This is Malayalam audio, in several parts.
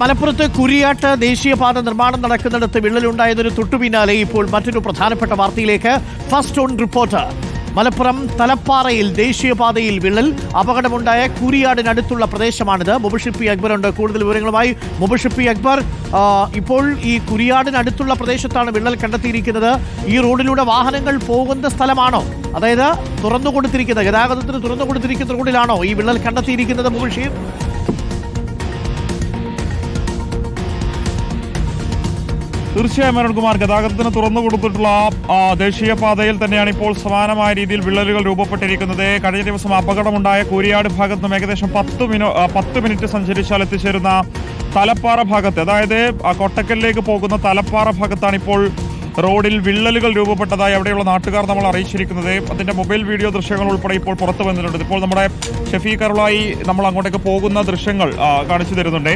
മലപ്പുറത്ത് കുരിയാട്ട് ദേശീയപാത നിർമ്മാണം നടക്കുന്നിടത്ത് വിള്ളലുണ്ടായതിന് തൊട്ടുപിന്നാലെ ഇപ്പോൾ മറ്റൊരു പ്രധാനപ്പെട്ട വാർത്തയിലേക്ക് ഫസ്റ്റ് ഓൺ റിപ്പോർട്ട്. മലപ്പുറം തലപ്പാറയിൽ ദേശീയപാതയിൽ വിള്ളൽ. അപകടമുണ്ടായ കുരിയാടിനടുത്തുള്ള പ്രദേശമാണിത്. മുബഷിർ അക്ബർ ഉണ്ട് കൂടുതൽ വിവരങ്ങളുമായി. മുബഷിർ അക്ബർ, ഇപ്പോൾ ഈ കുരിയാടിനടുത്തുള്ള പ്രദേശത്താണ് വിള്ളൽ കണ്ടെത്തിയിരിക്കുന്നത്. ഈ റോഡിലൂടെ വാഹനങ്ങൾ പോകുന്ന സ്ഥലമാണോ? അതായത് തുറന്നുകൊടുത്തിരിക്കുന്ന ഗതാഗതത്തിന് തുറന്നുകൊടുത്തിരിക്കുന്ന റോഡിലാണോ ഈ വിള്ളൽ കണ്ടെത്തിയിരിക്കുന്നത്? മുബഷിർ, തീർച്ചയായും അരുൺകുമാർ, ഗതാഗതത്തിന് തുറന്നു കൊടുത്തിട്ടുള്ള ദേശീയപാതയിൽ തന്നെയാണ് ഇപ്പോൾ സമാനമായ രീതിയിൽ വിള്ളലുകൾ രൂപപ്പെട്ടിരിക്കുന്നത്. കഴിഞ്ഞ ദിവസം അപകടമുണ്ടായ കൂരിയാട് ഭാഗത്ത് നിന്ന് ഏകദേശം 10 മിനിറ്റ് സഞ്ചരിച്ചാൽ എത്തിച്ചേരുന്ന തലപ്പാറ ഭാഗത്ത്, അതായത് കൊട്ടക്കലിലേക്ക് പോകുന്ന തലപ്പാറ ഭാഗത്താണ് ഇപ്പോൾ റോഡിൽ വിള്ളലുകൾ രൂപപ്പെട്ടതായി അവിടെയുള്ള നാട്ടുകാർ നമ്മൾ അറിയിച്ചിരിക്കുന്നത്. അതിന്റെ മൊബൈൽ വീഡിയോ ദൃശ്യങ്ങൾ ഉൾപ്പെടെ ഇപ്പോൾ പുറത്തു വന്നിട്ടുണ്ട്. ഇപ്പോൾ നമ്മുടെ ഷെഫീഖ് അരുളായി നമ്മൾ അങ്ങോട്ടേക്ക് പോകുന്ന ദൃശ്യങ്ങൾ കാണിച്ചു തരുന്നുണ്ട്.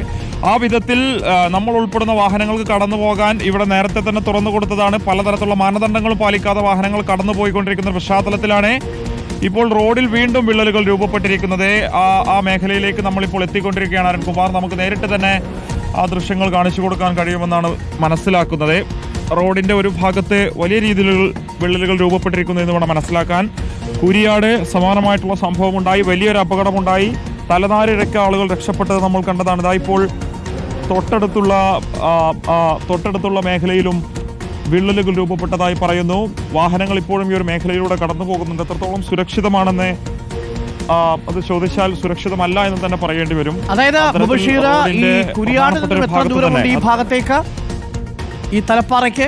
ആ വിധത്തിൽ നമ്മൾ ഉൾപ്പെടുന്ന വാഹനങ്ങൾക്ക് കടന്നു പോകാൻ ഇവിടെ നേരത്തെ തന്നെ തുറന്നു കൊടുത്തതാണ്. പലതരത്തിലുള്ള മാനദണ്ഡങ്ങളും പാലിക്കാതെ വാഹനങ്ങൾ കടന്നുപോയിക്കൊണ്ടിരിക്കുന്ന പശ്ചാത്തലത്തിലാണ് ഇപ്പോൾ റോഡിൽ വീണ്ടും വിള്ളലുകൾ രൂപപ്പെട്ടിരിക്കുന്നത്. ആ മേഖലയിലേക്ക് നമ്മളിപ്പോൾ എത്തിക്കൊണ്ടിരിക്കുകയാണ് അരുൺകുമാർ. നമുക്ക് നേരിട്ട് തന്നെ ആ ദൃശ്യങ്ങൾ കാണിച്ചു കൊടുക്കാൻ കഴിയുമെന്നാണ് മനസ്സിലാക്കുന്നത്. റോഡിന്റെ ഒരു ഭാഗത്ത് വലിയ രീതിയിൽ വിള്ളലുകൾ രൂപപ്പെട്ടിരിക്കുന്നു എന്ന് വേണം മനസ്സിലാക്കാൻ. കുരിയാട് സമാനമായിട്ടുള്ള സംഭവമുണ്ടായി, വലിയൊരു അപകടമുണ്ടായി, തലനാരിഴയ്ക്ക് ആളുകൾ രക്ഷപ്പെട്ടത് നമ്മൾ കണ്ടതാണ്. ഇതായിപ്പോൾ തൊട്ടടുത്തുള്ള മേഖലയിലും വിള്ളലുകൾ രൂപപ്പെട്ടതായി പറയുന്നു. വാഹനങ്ങൾ ഇപ്പോഴും ഈ ഒരു മേഖലയിലൂടെ കടന്നു പോകുന്നുണ്ട്. എത്രത്തോളം സുരക്ഷിതമാണെന്ന് അത് ചോദിച്ചാൽ സുരക്ഷിതമല്ല എന്ന് തന്നെ പറയേണ്ടി വരും. അതായത് ഈ ഭാഗത്തേക്ക്, ഈ തലപ്പാറയ്ക്ക്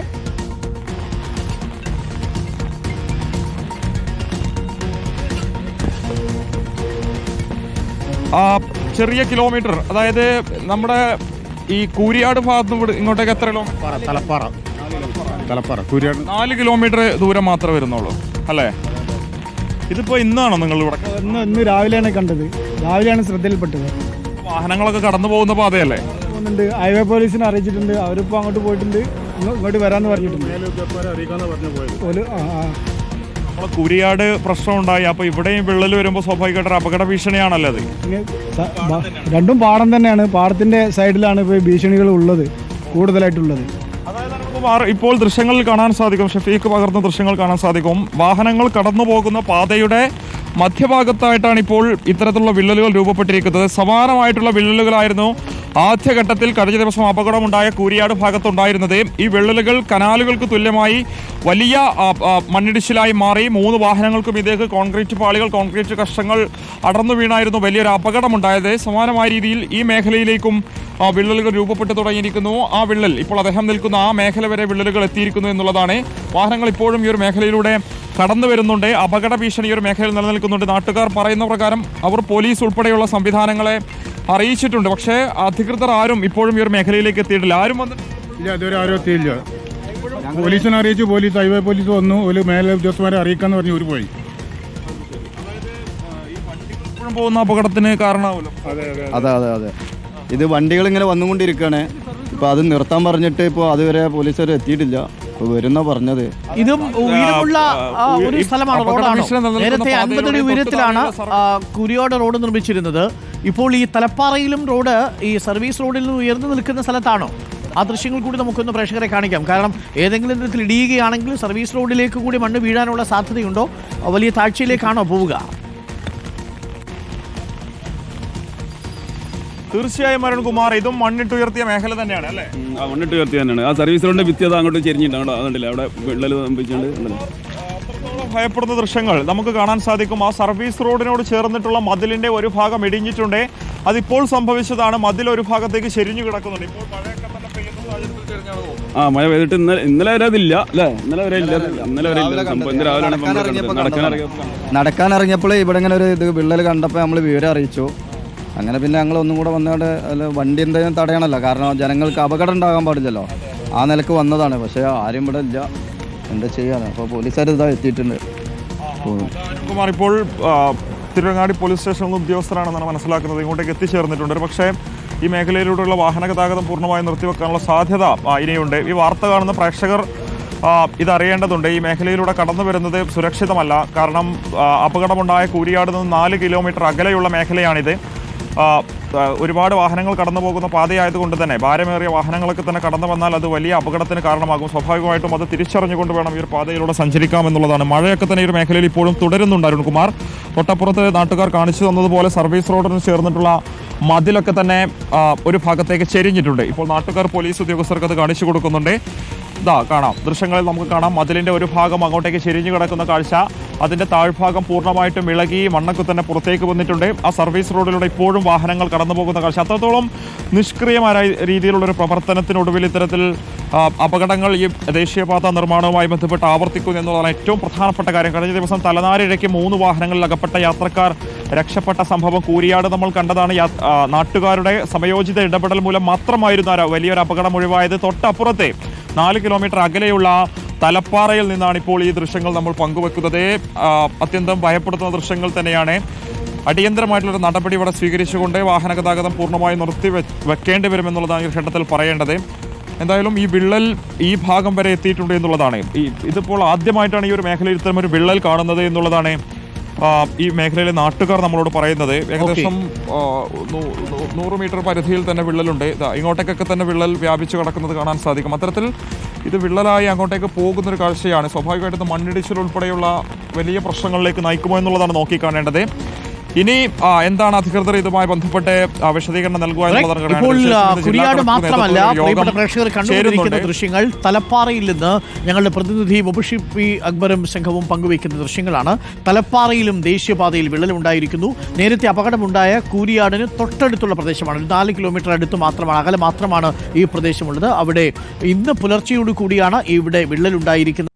ചെറിയ കിലോമീറ്റർ, അതായത് നമ്മുടെ ഈ കൂരിയാട് ഭാഗത്ത് ഇങ്ങോട്ടേക്ക് എത്ര കിലോമീറ്റർ? തലപ്പാറ കൂരിയാട് 4 കിലോമീറ്റർ ദൂരം മാത്രമേ വരുന്നുള്ളൂ അല്ലേ? ഇതിപ്പോ ഇന്നാണോ നിങ്ങൾ ഇവിടെ? ഇന്ന് രാവിലെയാണ് കണ്ടത്, രാവിലെയാണ് ശ്രദ്ധയിൽപ്പെട്ടത്. വാഹനങ്ങളൊക്കെ കടന്നു പോകുന്ന പാതയല്ലേ? ഹൈവേ പോലീസിനെ അറിയിച്ചിട്ടുണ്ട്, അവരിപ്പോ അങ്ങോട്ട് പോയിട്ടുണ്ട്, ഇങ്ങോട്ട് വരാന്ന് പറഞ്ഞിട്ടുണ്ട്. നമ്മളെ കുരിയാട് പ്രശ്നമുണ്ടായി, അപ്പൊ ഇവിടെയും വിള്ളൽ വരുമ്പോൾ സ്വാഭാവികമായിട്ട് അപകട ഭീഷണിയാണല്ലോ അത്. രണ്ടും പാടം തന്നെയാണ്, പാടത്തിന്റെ സൈഡിലാണ് ഇപ്പൊ ഭീഷണികൾ ഉള്ളത്, കൂടുതലായിട്ടുള്ളത്. ഇപ്പോൾ ദൃശ്യങ്ങളിൽ കാണാൻ സാധിക്കും, ഷഫീഖ് പകർന്ന ദൃശ്യങ്ങൾ കാണാൻ സാധിക്കും. വാഹനങ്ങൾ കടന്നു പോകുന്ന പാതയുടെ മധ്യഭാഗത്തായിട്ടാണ് ഇപ്പോൾ ഇത്തരത്തിലുള്ള വിള്ളലുകൾ രൂപപ്പെട്ടിരിക്കുന്നത്. സമാനമായിട്ടുള്ള വിള്ളലുകളായിരുന്നു ആദ്യഘട്ടത്തിൽ കഴിഞ്ഞ ദിവസം അപകടമുണ്ടായ കൂരിയാട് ഭാഗത്തുണ്ടായിരുന്നത്. ഈ വിള്ളലുകൾ കനാലുകൾക്ക് തുല്യമായി വലിയ മണ്ണിടിച്ചിലായി മാറി. 3 വാഹനങ്ങൾക്കും ഇതേക്ക് കോൺക്രീറ്റ് പാളികൾ, കോൺക്രീറ്റ് കഷ്ണങ്ങൾ അടർന്നു വീണായിരുന്നു വലിയൊരു അപകടമുണ്ടായത്. സമാനമായ രീതിയിൽ ഈ മേഖലയിലേക്കും വിള്ളലുകൾ രൂപപ്പെട്ടു തുടങ്ങിയിരിക്കുന്നു. ആ വിള്ളൽ ഇപ്പോൾ അദ്ദേഹം നിൽക്കുന്ന ആ മേഖല വരെ വിള്ളലുകൾ എത്തിയിരിക്കുന്നു എന്നുള്ളതാണ്. വാഹനങ്ങൾ ഇപ്പോഴും ഈ ഒരു മേഖലയിലൂടെ കടന്നു വരുന്നുണ്ട്. അപകട ഭീഷണി ഈ ഒരു മേഖലയിൽ നിലനിൽക്കുന്നുണ്ട്. നാട്ടുകാർ പറയുന്ന പ്രകാരം അവർ പോലീസ് ഉൾപ്പെടെയുള്ള സംവിധാനങ്ങളെ അറിയിച്ചിട്ടുണ്ട്. പക്ഷേ അധികൃതർ ആരും ഇപ്പോഴും ഈ ഒരു മേഖലയിലേക്ക് എത്തിയിട്ടില്ല. ആരും ഇല്ല, ഇതുവരെ ആരും എത്തിയില്ല. പോലീസിനെ അറിയിച്ചു, പോലീസ് ഹൈവേ പോലീസ് വന്നു, ഒരു മേലെ ഉദ്യോഗസ്ഥന്മാരെ അറിയിക്കാന്ന് പറഞ്ഞു ഒരു പോയി. ഇപ്പോഴും പോകുന്ന അപകടത്തിന് കാരണമാവുമല്ലോ. അതെ അതെ അതെ, ഇത് വണ്ടികൾ ഇങ്ങനെ വന്നുകൊണ്ടിരിക്കുകയാണ്. ഇപ്പൊ അത് നിർത്താൻ പറഞ്ഞിട്ട് ഇപ്പോൾ അതുവരെ പോലീസുകാർ എത്തിയിട്ടില്ല. വരുന്ന പറഞ്ഞത് ഇതും ഉയരമുള്ള ഒരു സ്ഥലമാണ്, റോഡാണ്. നേരത്തെ 50 അടി ഉയരത്തിലാണ് കുരിയാട് റോഡ് നിർമ്മിച്ചിരുന്നത്. ഇപ്പോൾ ഈ തലപ്പാറയിലും റോഡ് ഈ സർവീസ് റോഡിൽ നിന്ന് ഉയർന്നു നിൽക്കുന്ന സ്ഥലത്താണോ? ആ ദൃശ്യങ്ങൾ കൂടി നമുക്കൊന്ന് പ്രേക്ഷകരെ കാണിക്കാം. കാരണം ഏതെങ്കിലും തരത്തിൽ ഇടിയുകയാണെങ്കിൽ സർവീസ് റോഡിലേക്ക് കൂടി മണ്ണ് വീഴാനുള്ള സാധ്യതയുണ്ടോ? വലിയ താഴ്ചയിലേക്കാണോ പോവുക? തീർച്ചയായും അരുൺകുമാർ, ഇതും മണ്ണിട്ടുയർത്തിയ മേഖല തന്നെയാണ് അല്ലേ? മണ്ണിട്ടുയർത്തിയ തന്നെയാണ്. ആ സർവീസ് റോഡിന്റെ ഭിത്തി അങ്ങോട്ട് ചെരിഞ്ഞിട്ടുണ്ട്, അതുകൊണ്ടില്ല അവിടെ വിള്ളൽ സംഭവിച്ചുകൊണ്ട്. ഭയപ്പെടുന്ന ദൃശ്യങ്ങൾ നമുക്ക് കാണാൻ സാധിക്കും. ആ സർവീസ് റോഡിനോട് ചേർന്നിട്ടുള്ള മതിലിന്റെ ഒരു ഭാഗം ഇടിഞ്ഞിട്ടുണ്ട്. അതിപ്പോൾ സംഭവിച്ചതാണ്. മതിൽ ഒരു ഭാഗത്തേക്ക് ചെരിഞ്ഞു കിടക്കുന്നുണ്ട്. ഇപ്പോൾ മഴയൊക്കെ തന്നെ പെയ്യുന്ന സാഹചര്യത്തിൽ മഴ പെയ്തിട്ട് ഇന്നലെ വരെ അതില്ല അല്ലേ? ഇന്നലെ വരെ ഇല്ല. നടക്കാൻ ഇറങ്ങിയപ്പോൾ ഇവിടെ ഇങ്ങനെ ഒരു ഇത് വിള്ളൽ കണ്ടപ്പോൾ നമ്മൾ വിവരം അറിയിച്ചു. അങ്ങനെ പിന്നെ ഞങ്ങൾ ഒന്നും കൂടെ വന്നുകൊണ്ട് വണ്ടി എന്തെങ്കിലും തടയണമല്ലോ, കാരണം ജനങ്ങൾക്ക് അപകടം ഉണ്ടാകാൻ പാടില്ലല്ലോ. ആ നിലക്ക് വന്നതാണ്. പക്ഷേ ആരും ഇവിടെ ഇല്ല, എന്താ ചെയ്യാനാണ്. അപ്പോൾ പോലീസുകാർ ഇതാ എത്തിയിട്ടുണ്ട്. കുമാർ, ഇപ്പോൾ തിരുവങ്ങാടി പോലീസ് സ്റ്റേഷനിൽ ഉദ്യോഗസ്ഥരാണെന്നാണ് മനസ്സിലാക്കുന്നത്, ഇങ്ങോട്ടേക്ക് എത്തിച്ചേർന്നിട്ടുണ്ട്. പക്ഷേ ഈ മേഖലയിലൂടെയുള്ള വാഹന ഗതാഗതം പൂർണ്ണമായും നിർത്തിവെക്കാനുള്ള സാധ്യത ഇനിയുണ്ട്. ഈ വാർത്ത കാണുന്ന പ്രേക്ഷകർ ഇതറിയേണ്ടതുണ്ട്. ഈ മേഖലയിലൂടെ കടന്നു വരുന്നത് സുരക്ഷിതമല്ല. കാരണം അപകടമുണ്ടായ കൂരിയാട് നിന്ന് 4 കിലോമീറ്റർ അകലെയുള്ള മേഖലയാണിത്. ഒരുപാട് വാഹനങ്ങൾ കടന്നു പോകുന്ന പാതയായതുകൊണ്ട് തന്നെ ഭാരമേറിയ വാഹനങ്ങളൊക്കെ തന്നെ കടന്നു വന്നാൽ അത് വലിയ അപകടത്തിന് കാരണമാകും. സ്വാഭാവികമായിട്ടും അത് തിരിച്ചറിഞ്ഞുകൊണ്ട് വേണം ഈ ഒരു പാതയിലൂടെ സഞ്ചരിക്കാമെന്നുള്ളതാണ്. മഴയൊക്കെ തന്നെ ഈ ഒരു മേഖലയിൽ ഇപ്പോഴും തുടരുന്നുണ്ട് അരുൺകുമാർ. തൊട്ടപ്പുറത്ത് നാട്ടുകാർ കാണിച്ചു തന്നതുപോലെ സർവീസ് റോഡിന് ചേർന്നിട്ടുള്ള മതിലൊക്കെ തന്നെ ഒരു ഭാഗത്തേക്ക് ചെരിഞ്ഞിട്ടുണ്ട്. ഇപ്പോൾ നാട്ടുകാർ പോലീസ് ഉദ്യോഗസ്ഥർക്ക് അത് കാണിച്ചു കൊടുക്കുന്നുണ്ട്. ഇതാ കാണാം, ദൃശ്യങ്ങളിൽ നമുക്ക് കാണാം മതിലിൻ്റെ ഒരു ഭാഗം അങ്ങോട്ടേക്ക് ചെരിഞ്ഞു കിടക്കുന്ന കാഴ്ച. അതിൻ്റെ താഴ്ഭാഗം പൂർണ്ണമായിട്ടും ഇളകി മണ്ണൊക്കെ തന്നെ പുറത്തേക്ക് വന്നിട്ടുണ്ട്. ആ സർവീസ് റോഡിലൂടെ ഇപ്പോഴും വാഹനങ്ങൾ കടന്നു പോകുന്ന കാഴ്ച. അത്രത്തോളം നിഷ്ക്രിയമായ രീതിയിലുള്ളൊരു പ്രവർത്തനത്തിനൊടുവിൽ ഇത്തരത്തിൽ അപകടങ്ങൾ ഈ ദേശീയപാത നിർമ്മാണവുമായി ബന്ധപ്പെട്ട് ആവർത്തിക്കുന്നു എന്നുള്ളതാണ് ഏറ്റവും പ്രധാനപ്പെട്ട കാര്യം. കഴിഞ്ഞ ദിവസം തലനാരിഴയ്ക്ക് 3 വാഹനങ്ങളിൽ അകപ്പെട്ട യാത്രക്കാർ രക്ഷപ്പെട്ട സംഭവം കൂരിയാട് നമ്മൾ കണ്ടതാണ്. നാട്ടുകാരുടെ സമയോചിത ഇടപെടൽ മൂലം മാത്രമായിരുന്നു വലിയൊരു അപകടം ഒഴിവായത്. തൊട്ടപ്പുറത്തെ 4 കിലോമീറ്റർ അകലെയുള്ള തലപ്പാറയിൽ നിന്നാണ് ഇപ്പോൾ ഈ ദൃശ്യങ്ങൾ നമ്മൾ പങ്കുവെക്കുന്നത്. അത്യന്തം ഭയപ്പെടുത്തുന്ന ദൃശ്യങ്ങൾ തന്നെയാണ്. അടിയന്തരമായിട്ടുള്ളൊരു നടപടി ഇവിടെ സ്വീകരിച്ചുകൊണ്ട് വാഹന ഗതാഗതം പൂർണ്ണമായി നിർത്തി വെക്കേണ്ടി വരുമെന്നുള്ളതാണ് ഈ ഘട്ടത്തിൽ പറയേണ്ടത്. എന്തായാലും ഈ വിള്ളൽ ഈ ഭാഗം വരെ എത്തിയിട്ടുണ്ട് എന്നുള്ളതാണ്. ഇതിപ്പോൾ ആദ്യമായിട്ടാണ് ഈ ഒരു മേഖലയിൽ ഇത്തരമൊരു വിള്ളൽ കാണുന്നത് എന്നുള്ളതാണ് ഈ മേഖലയിലെ നാട്ടുകാർ നമ്മളോട് പറയുന്നത്. ഏകദേശം 100 മീറ്റർ പരിധിയിൽ തന്നെ വിള്ളലുണ്ട്. ഇങ്ങോട്ടേക്കൊക്കെ തന്നെ വിള്ളൽ വ്യാപിച്ചു കിടക്കുന്നത് കാണാൻ സാധിക്കും. അത്തരത്തിൽ ഇത് വിള്ളലായി അങ്ങോട്ടേക്ക് പോകുന്നൊരു കാഴ്ചയാണ്. സ്വാഭാവികമായിട്ടും മണ്ണിടിച്ചിൽ ഉൾപ്പെടെയുള്ള വലിയ പ്രശ്നങ്ങളിലേക്ക് നയിക്കുമോ എന്നുള്ളതാണ് നോക്കിക്കാണേണ്ടത്. ഇനി എന്താണ് അധികൃതർ ഇതുമായി ബന്ധപ്പെട്ട് വിശദീകരണം നൽകുക എന്നുള്ളതാണ്. ഇപ്പോൾ കുരിയാട് മാത്രമല്ല, പ്രിയപ്പെട്ട പ്രേക്ഷകർ കണ്ടുകൊണ്ടിരിക്കുന്ന ദൃശ്യങ്ങൾ തലപ്പാറയിൽ നിന്ന് ഞങ്ങളുടെ പ്രതിനിധി മുബഷിർ പി അക്ബറും സംഘവും പങ്കുവയ്ക്കുന്ന ദൃശ്യങ്ങളാണ്. തലപ്പാറയിലും ദേശീയപാതയിൽ വിള്ളലുണ്ടായിരിക്കുന്നു. നേരത്തെ അപകടമുണ്ടായ കൂരിയാടിന് തൊട്ടടുത്തുള്ള പ്രദേശമാണ്. 4 കിലോമീറ്റർ അടുത്ത് മാത്രമാണ്, അകലെ മാത്രമാണ് ഈ പ്രദേശമുള്ളത്. അവിടെ ഇന്ന് പുലർച്ചയോടു കൂടിയാണ് ഇവിടെ വിള്ളലുണ്ടായിരിക്കുന്നത്.